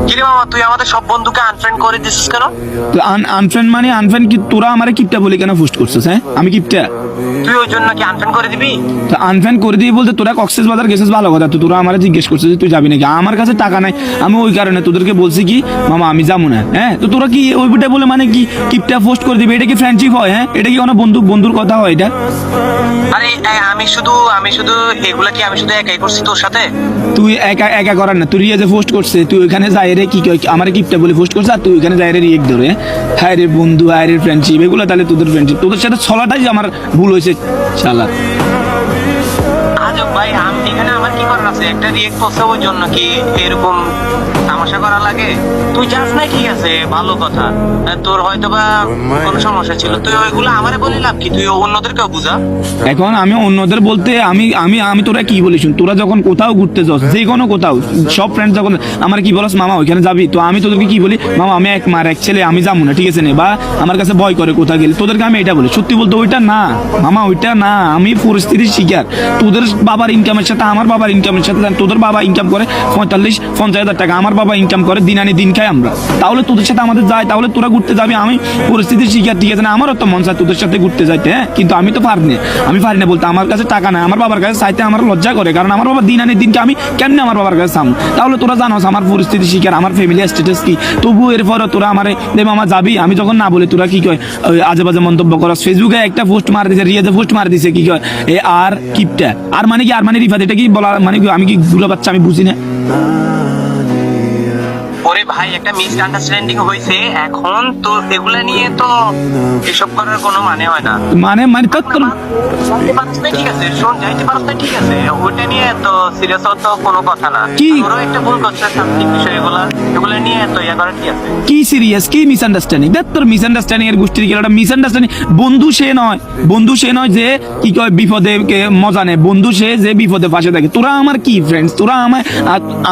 কিরে মামা, তুই আমাদের সব বন্ধুকে আনফ্রেন্ড করে দিছিস কেন? তো আনফ্রেন্ড মানে আনফ্রেন্ড কি তোরা আমারে কিপটা বলি কেন পোস্ট করছিস? হ্যাঁ আমি কিপটা? তুই ওই জন্য কি আনফ্রেন্ড করে দিবি? তো আনফ্রেন্ড করে দিই বলতে তোরা কক্সেস বাজার গেছিস ভালো কথা, তো তোরা আমারে জিজ্ঞেস করছিস যে তুই যাবি নাকি। আমার কাছে টাকা নাই, আমি ওই কারণে তোদেরকে বলছি কি মামা আমি যাবো না। হ্যাঁ তো তোরা কি ওই বিটা বলে মানে কি কিপটা পোস্ট করে দিবি? এটা কি ফ্রেন্ডশিপ হয়? হ্যাঁ এটা কি কোনো বন্ধুর কথা হয় এটা? আরে আমি শুধু এগুলা কি আমি শুধু একাই করছি তোর সাথে? তুই একা একা করার না, তুই রিয়াজে পোস্ট করছে, তুই ওইখানে যাই রে কি কয় আমার কিপটা বলে পোস্ট করছে, আর তুই ওইখানে যাই রে রিয়েক্ট ধরে। হ্যাঁ রে বন্ধু, হ্যাঁ রে ফ্রেন্ডশিপ, এগুলো তাহলে তোদের ফ্রেন্ডশিপ? তোদের সাথে ছলাটাই আমার ভুল হয়েছে শালা। আজব ভাই, এখানে আমার কি করার আছে? একটা রিয়েক্ট করছে ওই জন্য কি এরকম তামাশা করা লাগে? তুই যাস না, ঠিক আছে ভালো কথা, তোর হয়তো বা কোনো সমস্যা ছিল, তুই ওইগুলো আমারে বলে লাভ কি? তুই অন্যদেরকেও বুঝা। এখন আমি অন্যদের বলতে আমি আমি আমি তোরা কি বলিস, তোরা যখন কোথাও ঘুরতে যাস, যে কোনো কোথাও সব ফ্রেন্ড যখন আমার কি বলস মামা ওইখানে যাবি, তো আমি তোদেরকে কি বলি মামা আমি এক মার এক ছেলে আমি যাবো না, ঠিক আছে না, বা আমার কাছে ভয় করে কোথাও গেলে তোদেরকে আমি এটা বলি। সত্যি বলতে ওইটা না মামা, ওইটা না, আমি পরিস্থিতির শিকার। তোদের বাবার ইনকামের সাথে আমার বাবার ইনকামের সাথে, তোদের বাবা ইনকাম করে 45-50 হাজার টাকা, আমার বাবা ইনকাম করে দিন আনি দিন খাই আমরা, তাহলে তোদের সাথে আমাদের যায়, তাহলে তোরা ঘুরতে যাবি। আমি পরিস্থিতির শিকার, ঠিক আছে না, আমারও তো মন চায় তোদের সাথে ঘুরতে যাইতে, হ্যাঁ কিন্তু আমি তো পারি না বলতে, আমার কাছে টাকা নাই, আমার বাবার কাছে চাইতে আমার লজ্জা করে, কারণ আমার বাবা দিন আনি দিনকে আমি কেমনে আমার বাবার কাছে চাম? তাহলে তোরা জানোস আমার পরিস্থিতির শিকার, আমার ফ্যামিলি স্ট্যাটাস কি, তবু এরপর তোরা আমারে দে মামা যাবি, আমি যখন না বলি তোরা কি কয় আজে বাজে মন্তব্য করস। ফেসবুকে একটা পোস্ট মার দিছে, রিয়াজে পোস্ট মার দিছে কি কয় এ আর কিপটা, আর মানে কি, আর মানে রিফাত, এটা কি বলা মানে কি? আমি কি গুলো বাচ্চা, আমি বুঝি না। ওরে ভাই, একটা মিসআন্ডারস্ট্যান্ডিং হয়েছে, এখন তো এগুলা নিয়ে তো এসব করার কোনো মানে হয় না। মানে মানে তো যাইতে পারছ না, ঠিক আছে, শোন, যাইতে পারছ না, ঠিক আছে, ওইটা নিয়ে এত সিরিয়াস হওয়ার তো কোনো কথা না। কি? ওরও একটা ভুল করছে সামথিং বিষয়, এগুলা নিয়ে এত ইয়া করার কি আছে? কি সিরিয়াস, কি মিসআন্ডারস্ট্যান্ডিং? দেখ তোর মিসআন্ডারস্ট্যান্ডিং এর গোষ্ঠীর কি একটা মিসআন্ডারস্ট্যান্ডিং? বন্ধু সে নয় যে কি কয় বিপদে মজা নেয়, বন্ধু সে যে বিপদে পাশে থাকে। তোরা আমার কি ফ্রেন্ডস? তোরা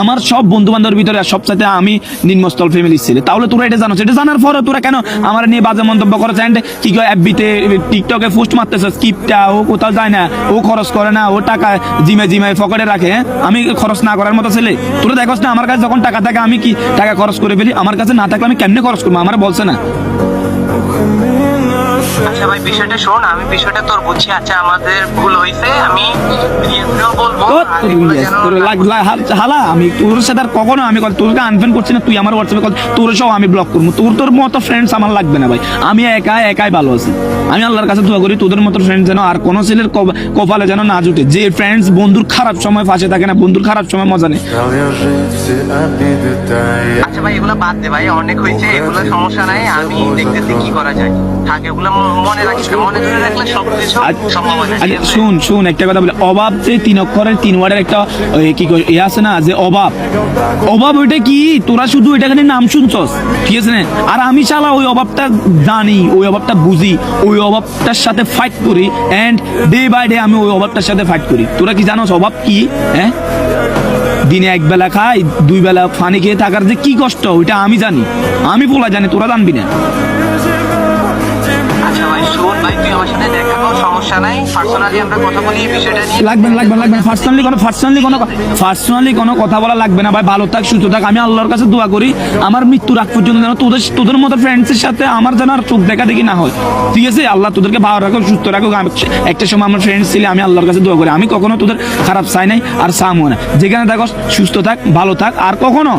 আমার সব বন্ধু বান্ধবের ভিতরে সবসাথে আমি নিম্নস্থল ফ্যামিলির ছেলে, তাহলে তোরা এটা জানোস। এটা জানার পরে তোরা কেন আমার নিয়ে বাজে মন্তব্য করছ? এন্ড কি কয় এফবিতে টিকটকে পোস্ট মারতেছ, স্কিপটা ও কোথাও যায় না, ও খরচ করে না, ও টাকা জিমে পকেটে রাখে, আমি খরচ না করার মতো ছেলে? তোরা দেখোস না আমার কাছে যখন টাকা থাকে আমি কি টাকা খরচ করে ফেলি? আমার কাছে না থাকলে আমি কেমনে খরচ করবো? আমার বলছে না। আচ্ছা ভাই, বিষয়টা শোন, আমি বিষয়টা তোর বুঝছি, আচ্ছা আমাদের ভুল হয়েছে, আমি রিয়েক্টও বলবো, আর এগুলো যেন হালা আমি তোর সাথে আর কখনো আমি তোরকে আনফ্রেন্ড করছি না, তুই আমার হোয়াটসঅ্যাপে কল, তোর সব আমি ব্লক করবো। তোর মতো ফ্রেন্ডস আমার লাগবে না ভাই, আমি একাই ভালো আছি। আমি আল্লাহর কাছে দোয়া করি তোদের মতো ফ্রেন্ড যেন আর কোনো ছেলের কপালে যেন না জুটে, যে ফ্রেন্ডস বন্ধুর খারাপ সময় পাশে থাকে না, বন্ধুর খারাপ সময় মজা নেই। আচ্ছা ভাই, এগুলো বাদ দে ভাই, অনেক হয়েছে, এগুলো সমস্যা নাই, আমি দেখতেছি কি করা যায়। থাক, এগুলো মনে রাখিস না, মনে ধরে রাখলে সব কিছু সম্ভব হয় না। শুন একটা কথা বলে, অভাব যে 3 অক্ষরের 3 ওয়ার্ডের একটা কি এ আছে না, যে অভাব ওইটা কি? তোরা শুধু এটাখানে নাম শুনছস, ঠিক আছে না? আর আমি শালা ওই অভাবটা জানি, ওই অভাবটা বুঝি, ওই অভাবটার সাথে ফাইট করি, এন্ড ডে বাই ডে আমি ওই অভাবটার সাথে ফাইট করি। তোরা কি জানোস অভাব কি? হ্যাঁ, দিনে এক বেলা খাই, 2 বেলা পানি খেয়ে থাকার যে কি কষ্ট, ওইটা আমি জানি, আমি বলা জানি, তোরা জানবি না। আচ্ছা ভাই শোন, ভাই তুই আমার সাথে দেখা কর, সমস্যা নাই, পার্সোনালি আমরা কথা বলি এই বিষয়টা নিয়ে। লাগবে না পার্সোনালি কোনো কথা বলা লাগবে না ভাই। ভালো থাক, সুস্থ থাক। আমি আল্লাহর কাছে দোয়া করি আমার মৃত্যুর আগ পর্যন্ত যেন তোদের মতো ফ্রেন্ডসের সাথে আমার যেন আর চোখ দেখা দেখি না হয়, ঠিক আছে? আল্লাহ তোদেরকে ভালো রাখো, সুস্থ রাখো। একটা সময় আমার ফ্রেন্ডস ছিলে, আমি আল্লাহর কাছে দোয়া করি, আমি কখনো তোদের খারাপ চাই নাই আর চামও না। যেখানে থাকো সুস্থ থাক, ভালো থাক, আর কখনো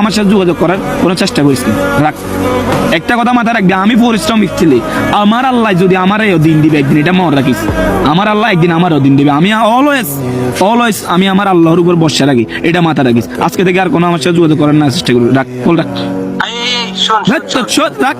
আমার সাথে যোগাযোগ করার কোনো চেষ্টা করিস না। রাখ, একটা কথা মাথায় রাখবি, আমি পরিশ্রমিক ছেলে, আমার আল্লাহ যদি আমার দিন দিবে একদিন, এটা মনে রাখিস, আমার আল্লাহ একদিন আমারও দিন দিবে। আমি অলওয়েজ আমি আমার আল্লাহর উপর ভরসা রাখি, এটা মাথা রাখিস। আজকে থেকে আর কোনো আমার সাথে যোগাযোগ করার না চেষ্টা করি। রাখ, রাখ। শোন রাখ।